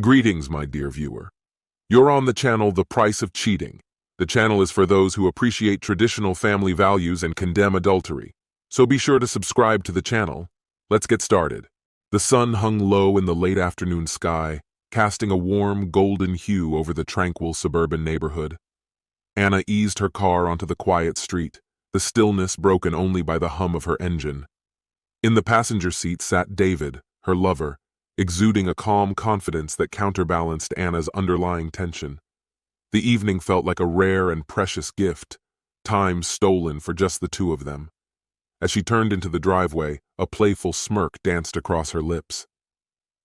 Greetings, my dear viewer. You're on the channel The Price of Cheating. The channel is for those who appreciate traditional family values and condemn adultery. So be sure to subscribe to the channel. Let's get started. The sun hung low in the late afternoon sky, casting a warm, golden hue over the tranquil suburban neighborhood. Anna eased her car onto the quiet street, the stillness broken only by the hum of her engine. In the passenger seat sat David, her lover, exuding a calm confidence that counterbalanced Anna's underlying tension. The evening felt like a rare and precious gift, time stolen for just the two of them. As she turned into the driveway, a playful smirk danced across her lips.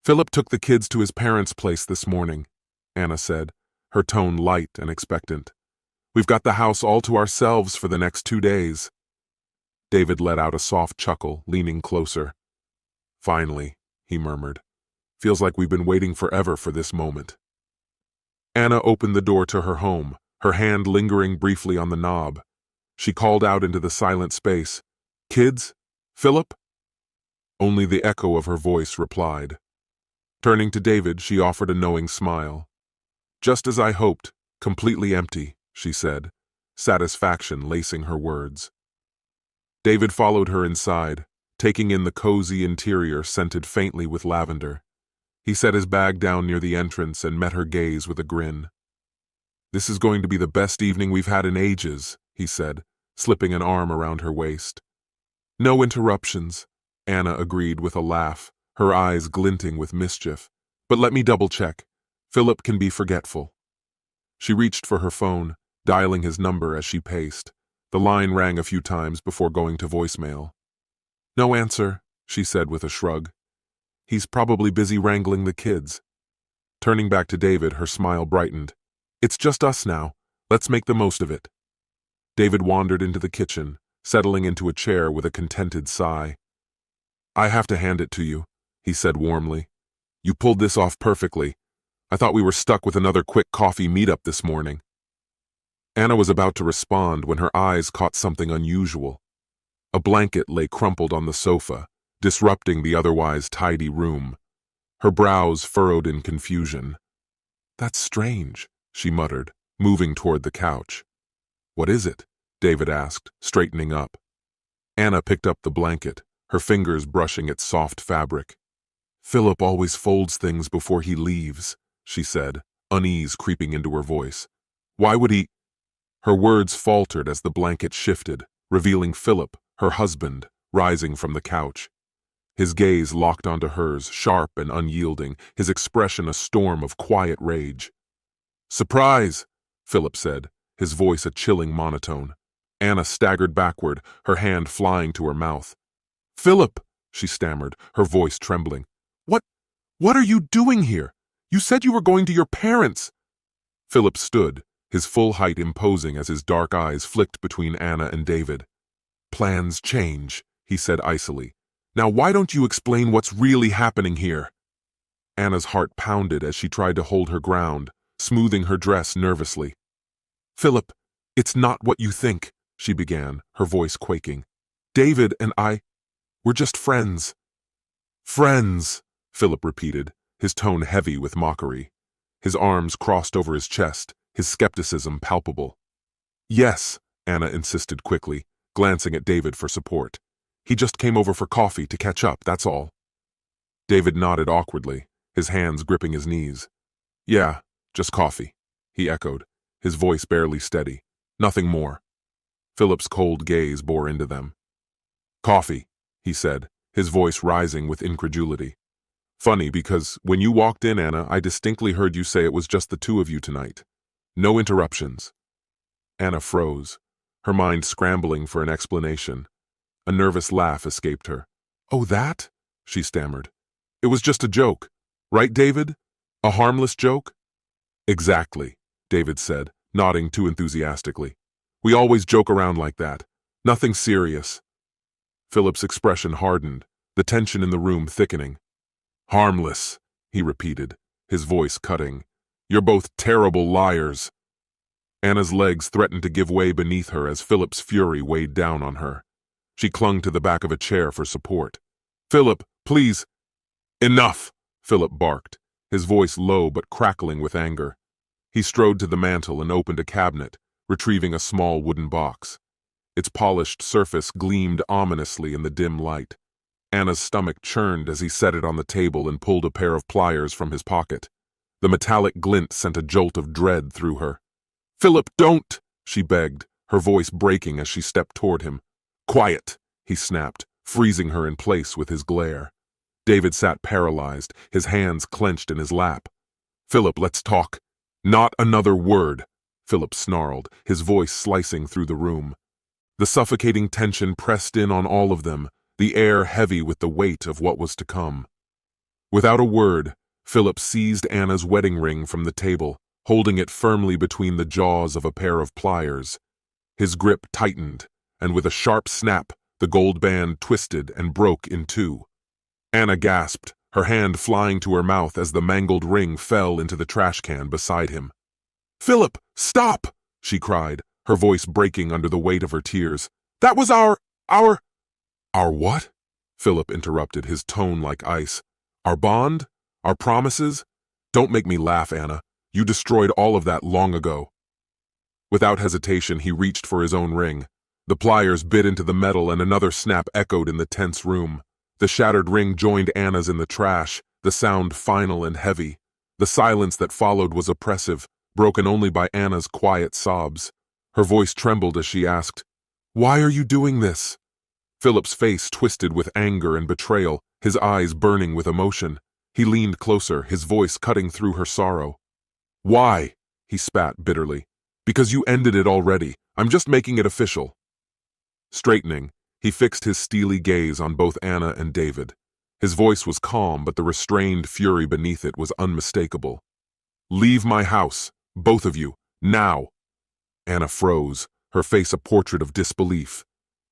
"Philip took the kids to his parents' place this morning," Anna said, her tone light and expectant. "We've got the house all to ourselves for the next 2 days." David let out a soft chuckle, leaning closer. "Finally," he murmured. "Feels like we've been waiting forever for this moment." Anna opened the door to her home, her hand lingering briefly on the knob. She called out into the silent space, "Kids? Philip?" Only the echo of her voice replied. Turning to David, she offered a knowing smile. "Just as I hoped, completely empty," she said, satisfaction lacing her words. David followed her inside, taking in the cozy interior scented faintly with lavender. He set his bag down near the entrance and met her gaze with a grin. "This is going to be the best evening we've had in ages," he said, slipping an arm around her waist. "No interruptions," Anna agreed with a laugh, her eyes glinting with mischief. "But let me double-check. Philip can be forgetful." She reached for her phone, dialing his number as she paced. The line rang a few times before going to voicemail. "No answer," she said with a shrug. "He's probably busy wrangling the kids." Turning back to David, her smile brightened. "It's just us now. Let's make the most of it." David wandered into the kitchen, settling into a chair with a contented sigh. "I have to hand it to you," he said warmly. "You pulled this off perfectly. I thought we were stuck with another quick coffee meetup this morning." Anna was about to respond when her eyes caught something unusual. A blanket lay crumpled on the sofa, disrupting the otherwise tidy room. Her brows furrowed in confusion. "That's strange," she muttered, moving toward the couch. "What is it?" David asked, straightening up. Anna picked up the blanket, her fingers brushing its soft fabric. "Philip always folds things before he leaves," she said, unease creeping into her voice. "Why would he—" Her words faltered as the blanket shifted, revealing Philip, her husband, rising from the couch. His gaze locked onto hers, sharp and unyielding, his expression a storm of quiet rage. "Surprise!" Philip said, his voice a chilling monotone. Anna staggered backward, her hand flying to her mouth. "Philip!" she stammered, her voice trembling. What are you doing here? You said you were going to your parents." Philip stood, his full height imposing as his dark eyes flicked between Anna and David. "Plans change," he said icily. "Now why don't you explain what's really happening here?" Anna's heart pounded as she tried to hold her ground, smoothing her dress nervously. "Philip, it's not what you think," she began, her voice quaking. "David and we're just friends." "Friends," Philip repeated, his tone heavy with mockery. His arms crossed over his chest, his skepticism palpable. "Yes," Anna insisted quickly, glancing at David for support. "He just came over for coffee to catch up, that's all." David nodded awkwardly, his hands gripping his knees. "Yeah, just coffee," he echoed, his voice barely steady. "Nothing more." Philip's cold gaze bore into them. "Coffee," he said, his voice rising with incredulity. "Funny, because when you walked in, Anna, I distinctly heard you say it was just the two of you tonight. No interruptions." Anna froze, her mind scrambling for an explanation. A nervous laugh escaped her. "Oh, that?" she stammered. "It was just a joke. Right, David? A harmless joke?" "Exactly," David said, nodding too enthusiastically. "We always joke around like that. Nothing serious." Philip's expression hardened, the tension in the room thickening. "Harmless," he repeated, his voice cutting. "You're both terrible liars." Anna's legs threatened to give way beneath her as Philip's fury weighed down on her. She clung to the back of a chair for support. "Philip, please." "Enough," Philip barked, his voice low but crackling with anger. He strode to the mantel and opened a cabinet, retrieving a small wooden box. Its polished surface gleamed ominously in the dim light. Anna's stomach churned as he set it on the table and pulled a pair of pliers from his pocket. The metallic glint sent a jolt of dread through her. "Philip, don't!" she begged, her voice breaking as she stepped toward him. "Quiet!" he snapped, freezing her in place with his glare. David sat paralyzed, his hands clenched in his lap. "Philip, let's talk." "Not another word," Philip snarled, his voice slicing through the room. The suffocating tension pressed in on all of them, the air heavy with the weight of what was to come. Without a word, Philip seized Anna's wedding ring from the table, holding it firmly between the jaws of a pair of pliers. His grip tightened, and with a sharp snap, the gold band twisted and broke in two. Anna gasped, her hand flying to her mouth as the mangled ring fell into the trash can beside him. "Philip, stop!" she cried, her voice breaking under the weight of her tears. "That was our... Our what?" Philip interrupted, his tone like ice. "Our bond? Our promises? Don't make me laugh, Anna. You destroyed all of that long ago." Without hesitation, he reached for his own ring. The pliers bit into the metal and another snap echoed in the tense room. The shattered ring joined Anna's in the trash, the sound final and heavy. The silence that followed was oppressive, broken only by Anna's quiet sobs. Her voice trembled as she asked, "Why are you doing this?" Philip's face twisted with anger and betrayal, his eyes burning with emotion. He leaned closer, his voice cutting through her sorrow. "Why?" he spat bitterly. "Because you ended it already. I'm just making it official." Straightening, he fixed his steely gaze on both Anna and David. His voice was calm, but the restrained fury beneath it was unmistakable. "Leave my house, both of you, now." Anna froze, her face a portrait of disbelief.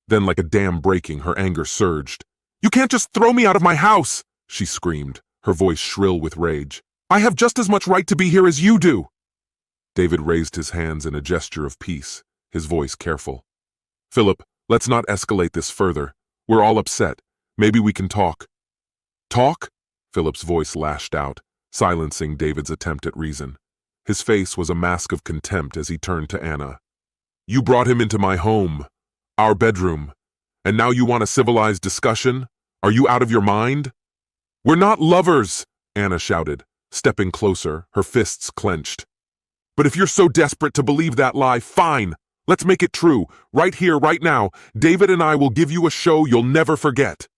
Then, like a dam breaking, her anger surged. "You can't just throw me out of my house!" she screamed, her voice shrill with rage. "I have just as much right to be here as you do!" David raised his hands in a gesture of peace, his voice careful. "Philip, let's not escalate this further. We're all upset. Maybe we can talk." "Talk?" Philip's voice lashed out, silencing David's attempt at reason. His face was a mask of contempt as he turned to Anna. "You brought him into my home, our bedroom, and now you want a civilized discussion? Are you out of your mind?" "We're not lovers," Anna shouted, stepping closer, her fists clenched. "But if you're so desperate to believe that lie, fine. Let's make it true. Right here, right now, David and I will give you a show you'll never forget."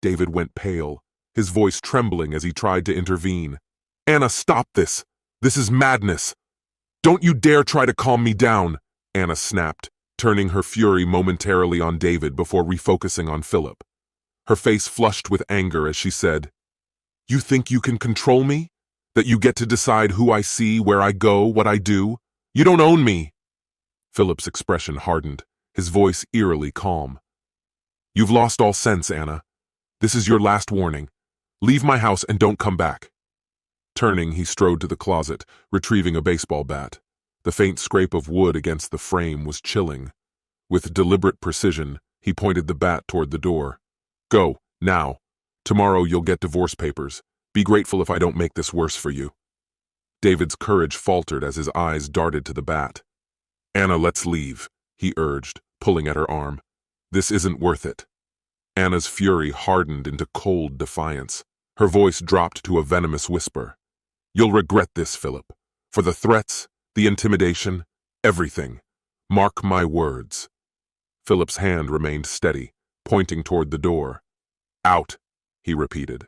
David went pale, his voice trembling as he tried to intervene. "Anna, stop this. This is madness." "Don't you dare try to calm me down," Anna snapped, turning her fury momentarily on David before refocusing on Philip. Her face flushed with anger as she said, "You think you can control me? That you get to decide who I see, where I go, what I do? You don't own me." Philip's expression hardened, his voice eerily calm. "You've lost all sense, Anna. This is your last warning. Leave my house and don't come back." Turning, he strode to the closet, retrieving a baseball bat. The faint scrape of wood against the frame was chilling. With deliberate precision, he pointed the bat toward the door. "Go, now. Tomorrow you'll get divorce papers. Be grateful if I don't make this worse for you." David's courage faltered as his eyes darted to the bat. "Anna, let's leave," he urged, pulling at her arm. "This isn't worth it." Anna's fury hardened into cold defiance. Her voice dropped to a venomous whisper. "You'll regret this, Philip. For the threats, the intimidation, everything. Mark my words." Philip's hand remained steady, pointing toward the door. "Out," he repeated.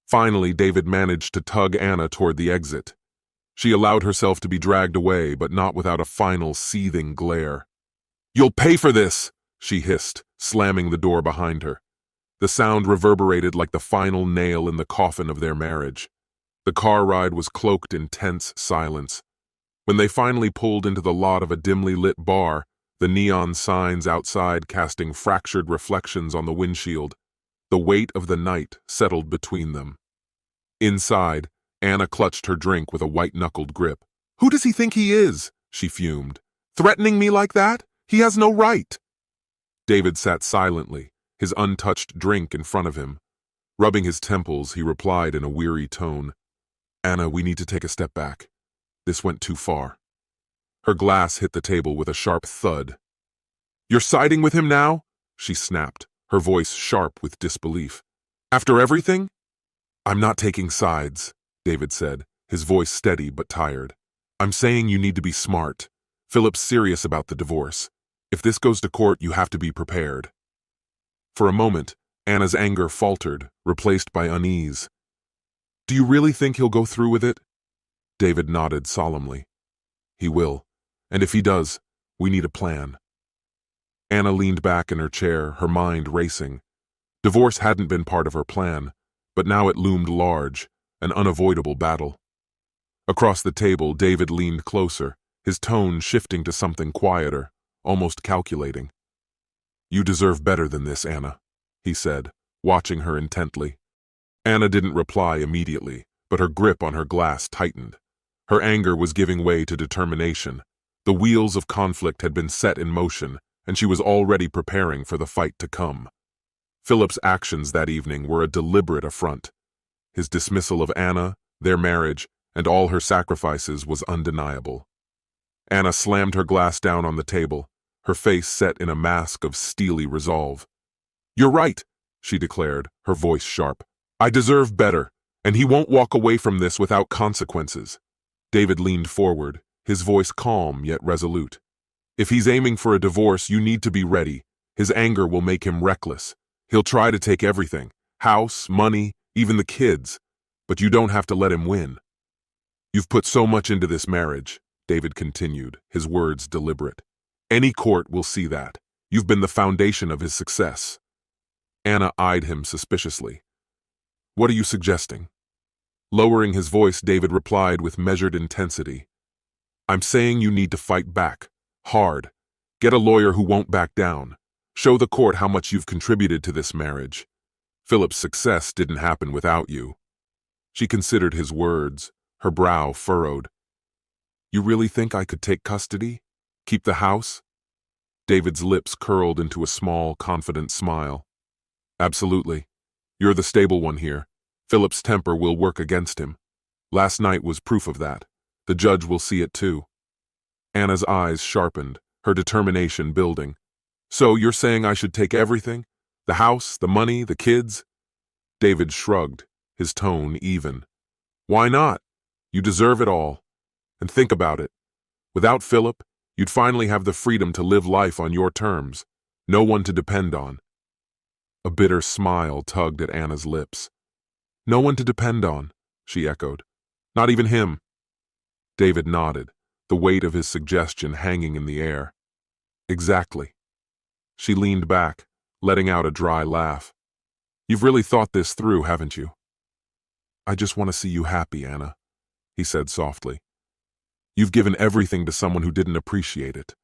Finally, David managed to tug Anna toward the exit. She allowed herself to be dragged away, but not without a final seething glare. "You'll pay for this!" she hissed, slamming the door behind her. The sound reverberated like the final nail in the coffin of their marriage. The car ride was cloaked in tense silence. When they finally pulled into the lot of a dimly lit bar, the neon signs outside casting fractured reflections on the windshield, the weight of the night settled between them. Inside, Anna clutched her drink with a white-knuckled grip. "Who does he think he is?" she fumed. "Threatening me like that? He has no right." David sat silently, his untouched drink in front of him. Rubbing his temples, he replied in a weary tone, Anna, we need to take a step back. This went too far. Her glass hit the table with a sharp thud. You're siding with him now? She snapped, her voice sharp with disbelief. After everything? I'm not taking sides, David said, his voice steady but tired. I'm saying you need to be smart. Philip's serious about the divorce. If this goes to court, you have to be prepared. For a moment, Anna's anger faltered, replaced by unease. Do you really think he'll go through with it? David nodded solemnly. He will, and if he does, we need a plan. Anna leaned back in her chair, her mind racing. Divorce hadn't been part of her plan, but now it loomed large, an unavoidable battle. Across the table, David leaned closer, his tone shifting to something quieter, almost calculating. You deserve better than this, Anna, he said, watching her intently. Anna didn't reply immediately, but her grip on her glass tightened. Her anger was giving way to determination. The wheels of conflict had been set in motion, and she was already preparing for the fight to come. Philip's actions that evening were a deliberate affront. His dismissal of Anna, their marriage, and all her sacrifices was undeniable. Anna slammed her glass down on the table, her face set in a mask of steely resolve. You're right, she declared, her voice sharp. I deserve better, and he won't walk away from this without consequences. David leaned forward, his voice calm yet resolute. If he's aiming for a divorce, you need to be ready. His anger will make him reckless. He'll try to take everything, house, money, even the kids, but you don't have to let him win. You've put so much into this marriage, David continued, his words deliberate. Any court will see that. You've been the foundation of his success. Anna eyed him suspiciously. What are you suggesting? Lowering his voice, David replied with measured intensity. I'm saying you need to fight back, hard. Get a lawyer who won't back down. Show the court how much you've contributed to this marriage. Philip's success didn't happen without you. She considered his words, her brow furrowed. You really think I could take custody? Keep the house? David's lips curled into a small, confident smile. Absolutely. You're the stable one here. Philip's temper will work against him. Last night was proof of that. The judge will see it too. Anna's eyes sharpened, her determination building. So you're saying I should take everything? The house, the money, the kids? David shrugged, his tone even. Why not? You deserve it all. And think about it. Without Philip, you'd finally have the freedom to live life on your terms. No one to depend on. A bitter smile tugged at Anna's lips. No one to depend on, she echoed. Not even him. David nodded, the weight of his suggestion hanging in the air. Exactly. She leaned back, letting out a dry laugh. You've really thought this through, haven't you? I just want to see you happy, Anna, he said softly. You've given everything to someone who didn't appreciate it.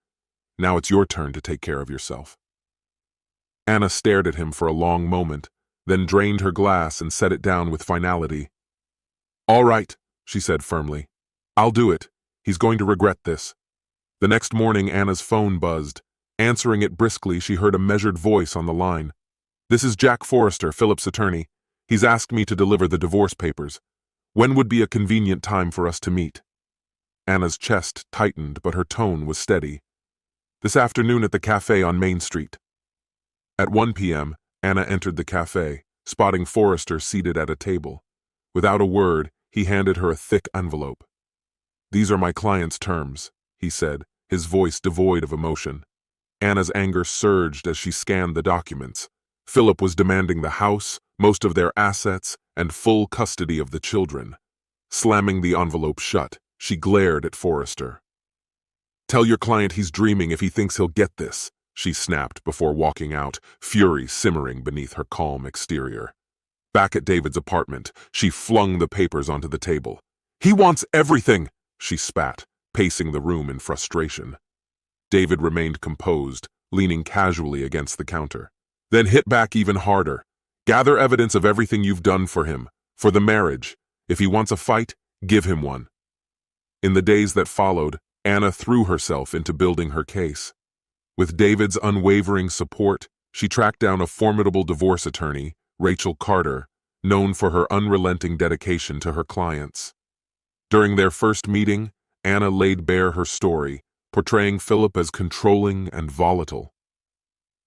Now it's your turn to take care of yourself. Anna stared at him for a long moment, then drained her glass and set it down with finality. All right, she said firmly. I'll do it. He's going to regret this. The next morning, Anna's phone buzzed. Answering it briskly, she heard a measured voice on the line. This is Jack Forrester, Philip's attorney. He's asked me to deliver the divorce papers. When would be a convenient time for us to meet? Anna's chest tightened, but her tone was steady. This afternoon at the cafe on Main Street. At 1 p.m., Anna entered the cafe, spotting Forrester seated at a table. Without a word, he handed her a thick envelope. These are my client's terms, he said, his voice devoid of emotion. Anna's anger surged as she scanned the documents. Philip was demanding the house, most of their assets, and full custody of the children. Slamming the envelope shut, she glared at Forrester. Tell your client he's dreaming if he thinks he'll get this, she snapped before walking out, fury simmering beneath her calm exterior. Back at David's apartment, she flung the papers onto the table. He wants everything, she spat, pacing the room in frustration. David remained composed, leaning casually against the counter. Then hit back even harder. Gather evidence of everything you've done for him, for the marriage. If he wants a fight, give him one. In the days that followed, Anna threw herself into building her case. With David's unwavering support, she tracked down a formidable divorce attorney, Rachel Carter, known for her unrelenting dedication to her clients. During their first meeting, Anna laid bare her story, portraying Philip as controlling and volatile.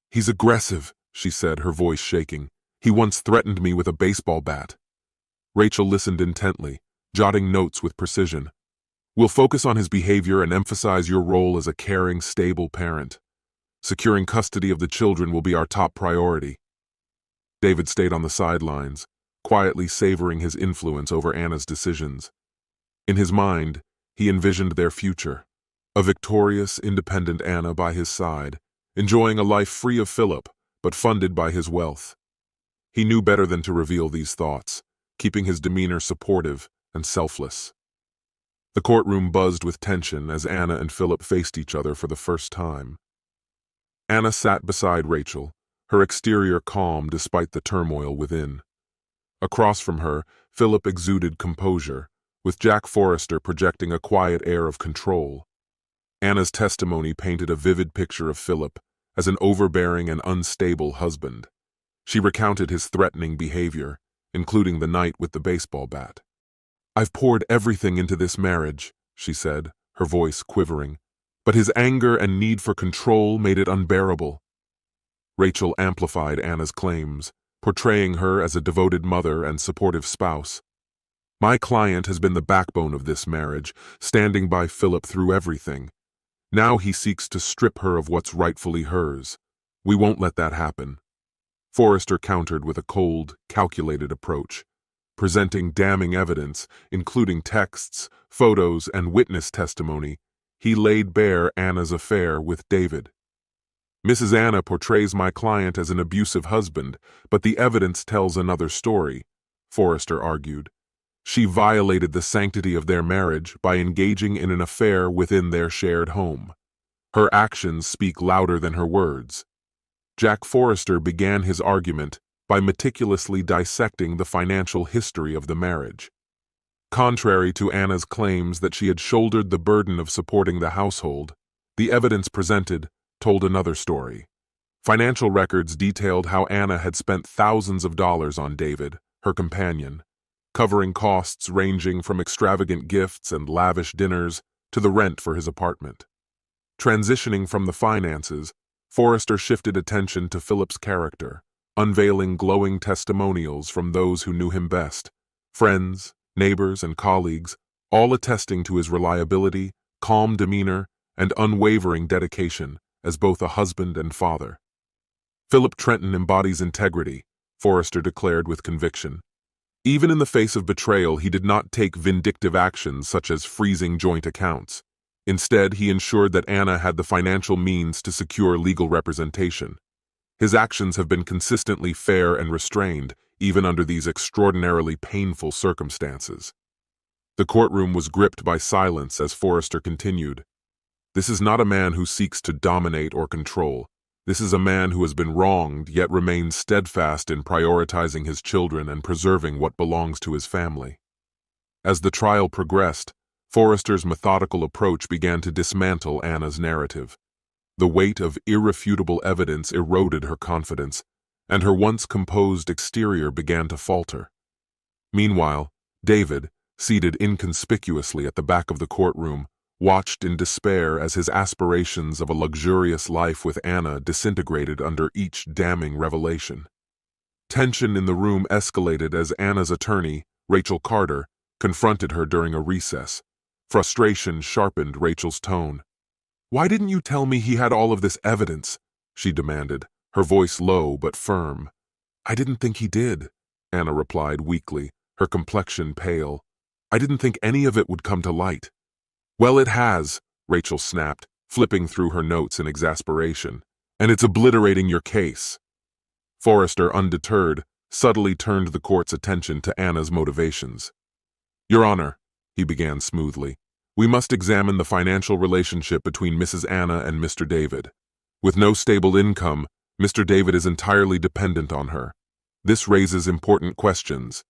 "He's aggressive," she said, her voice shaking. "He once threatened me with a baseball bat." Rachel listened intently, jotting notes with precision. "We'll focus on his behavior and emphasize your role as a caring, stable parent. Securing custody of the children will be our top priority." David stayed on the sidelines, quietly savoring his influence over Anna's decisions. In his mind, he envisioned their future, a victorious, independent Anna by his side, enjoying a life free of Philip, but funded by his wealth. He knew better than to reveal these thoughts, keeping his demeanor supportive and selfless. The courtroom buzzed with tension as Anna and Philip faced each other for the first time. Anna sat beside Rachel, her exterior calm despite the turmoil within. Across from her, Philip exuded composure, with Jack Forrester projecting a quiet air of control. Anna's testimony painted a vivid picture of Philip as an overbearing and unstable husband. She recounted his threatening behavior, including the night with the baseball bat. "I've poured everything into this marriage," she said, her voice quivering, "but his anger and need for control made it unbearable." Rachel amplified Anna's claims, portraying her as a devoted mother and supportive spouse. "My client has been the backbone of this marriage, standing by Philip through everything. Now he seeks to strip her of what's rightfully hers. We won't let that happen." Forrester countered with a cold, calculated approach. Presenting damning evidence, including texts, photos, and witness testimony, he laid bare Anna's affair with David. "Mrs. Anna portrays my client as an abusive husband, but the evidence tells another story," Forrester argued. "She violated the sanctity of their marriage by engaging in an affair within their shared home. Her actions speak louder than her words." Jack Forrester began his argument by meticulously dissecting the financial history of the marriage. Contrary to Anna's claims that she had shouldered the burden of supporting the household, the evidence presented told another story. Financial records detailed how Anna had spent thousands of dollars on David, her companion, covering costs ranging from extravagant gifts and lavish dinners to the rent for his apartment. Transitioning from the finances, Forrester shifted attention to Philip's character, unveiling glowing testimonials from those who knew him best, friends, neighbors, and colleagues, all attesting to his reliability, calm demeanor, and unwavering dedication as both a husband and father. "Philip Trenton embodies integrity," Forrester declared with conviction. Even in the face of betrayal, he did not take vindictive actions such as freezing joint accounts. Instead, he ensured that Anna had the financial means to secure legal representation. His actions have been consistently fair and restrained, even under these extraordinarily painful circumstances. The courtroom was gripped by silence as Forrester continued. "This is not a man who seeks to dominate or control. This is a man who has been wronged yet remains steadfast in prioritizing his children and preserving what belongs to his family." As the trial progressed, Forrester's methodical approach began to dismantle Anna's narrative. The weight of irrefutable evidence eroded her confidence, and her once composed exterior began to falter. Meanwhile, David, seated inconspicuously at the back of the courtroom, watched in despair as his aspirations of a luxurious life with Anna disintegrated under each damning revelation. Tension in the room escalated as Anna's attorney, Rachel Carter, confronted her during a recess. Frustration sharpened Rachel's tone. "Why didn't you tell me he had all of this evidence?" she demanded, her voice low but firm. "I didn't think he did," Anna replied weakly, her complexion pale. "I didn't think any of it would come to light." "Well, it has," Rachel snapped, flipping through her notes in exasperation. "And it's obliterating your case." Forrester, undeterred, subtly turned the court's attention to Anna's motivations. "Your Honor," he began smoothly, "we must examine the financial relationship between Mrs. Anna and Mr. David. With no stable income, Mr. David is entirely dependent on her. This raises important questions.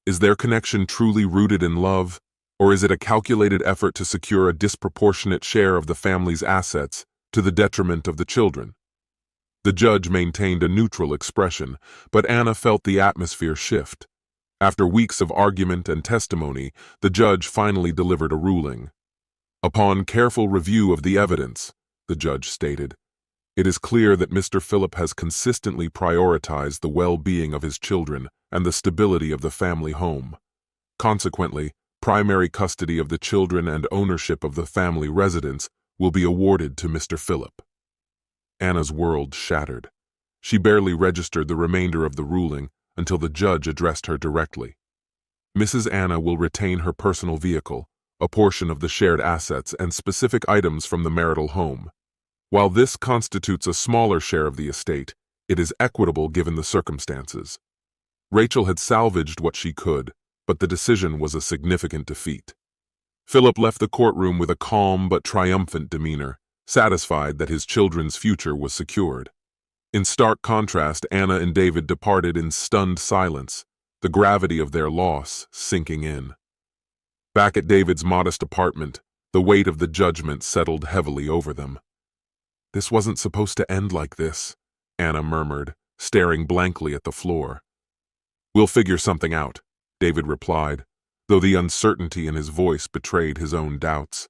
Is their connection truly rooted in love, or is it a calculated effort to secure a disproportionate share of the family's assets to the detriment of the children?" The judge maintained a neutral expression, but Anna felt the atmosphere shift. After weeks of argument and testimony, the judge finally delivered a ruling. Upon careful review of the evidence, the judge stated, it is clear that Mr. Phillip has consistently prioritized the well-being of his children and the stability of the family home. Consequently, primary custody of the children and ownership of the family residence will be awarded to Mr. Phillip. Anna's world shattered. She barely registered the remainder of the ruling until the judge addressed her directly. Mrs. Anna will retain her personal vehicle, a portion of the shared assets, and specific items from the marital home. While this constitutes a smaller share of the estate, it is equitable given the circumstances. Rachel had salvaged what she could, but the decision was a significant defeat. Philip left the courtroom with a calm but triumphant demeanor, satisfied that his children's future was secured. In stark contrast, Anna and David departed in stunned silence, the gravity of their loss sinking in. Back at David's modest apartment, the weight of the judgment settled heavily over them. "This wasn't supposed to end like this," Anna murmured, staring blankly at the floor. "We'll figure something out," David replied, though the uncertainty in his voice betrayed his own doubts.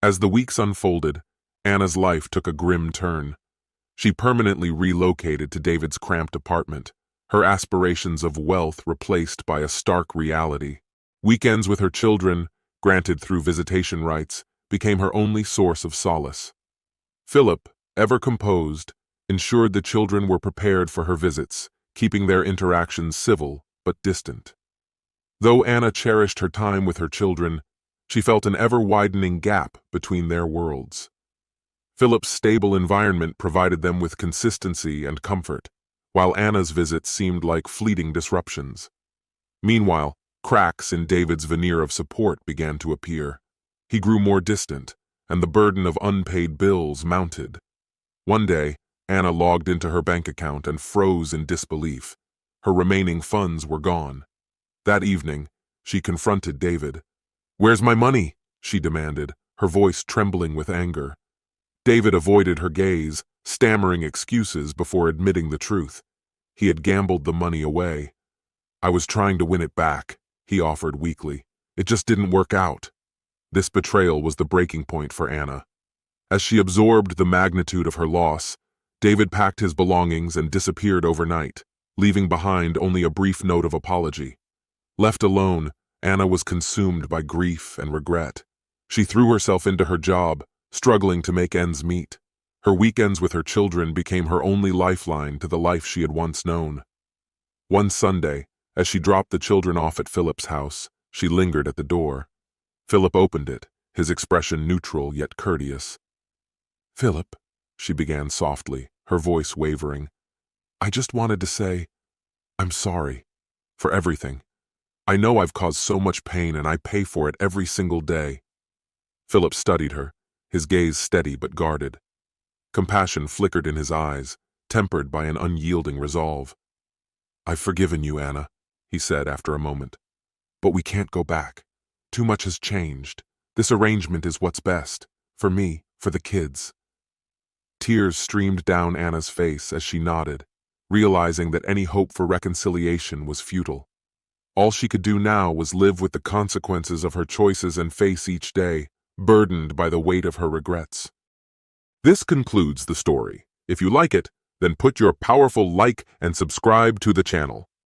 As the weeks unfolded, Anna's life took a grim turn. She permanently relocated to David's cramped apartment, her aspirations of wealth replaced by a stark reality. Weekends with her children, granted through visitation rights, became her only source of solace. Philip, ever composed, ensured the children were prepared for her visits, keeping their interactions civil but distant. Though Anna cherished her time with her children, she felt an ever-widening gap between their worlds. Philip's stable environment provided them with consistency and comfort, while Anna's visits seemed like fleeting disruptions. Meanwhile, cracks in David's veneer of support began to appear. He grew more distant, and the burden of unpaid bills mounted. One day, Anna logged into her bank account and froze in disbelief. Her remaining funds were gone. That evening, she confronted David. "Where's my money?" she demanded, her voice trembling with anger. David avoided her gaze, stammering excuses before admitting the truth. He had gambled the money away. "I was trying to win it back," he offered weakly. "It just didn't work out." This betrayal was the breaking point for Anna. As she absorbed the magnitude of her loss, David packed his belongings and disappeared overnight, leaving behind only a brief note of apology. Left alone, Anna was consumed by grief and regret. She threw herself into her job, struggling to make ends meet. Her weekends with her children became her only lifeline to the life she had once known. One Sunday, as she dropped the children off at Philip's house, she lingered at the door. Philip opened it, his expression neutral yet courteous. "Philip," she began softly, her voice wavering, "I just wanted to say, I'm sorry for everything. I know I've caused so much pain and I pay for it every single day." Philip studied her, his gaze steady but guarded. Compassion flickered in his eyes, tempered by an unyielding resolve. "I've forgiven you, Anna," he said after a moment. "But we can't go back. Too much has changed. This arrangement is what's best. For me, for the kids." Tears streamed down Anna's face as she nodded, realizing that any hope for reconciliation was futile. All she could do now was live with the consequences of her choices and face each day, burdened by the weight of her regrets. This concludes the story. If you like it, then put your powerful like and subscribe to the channel.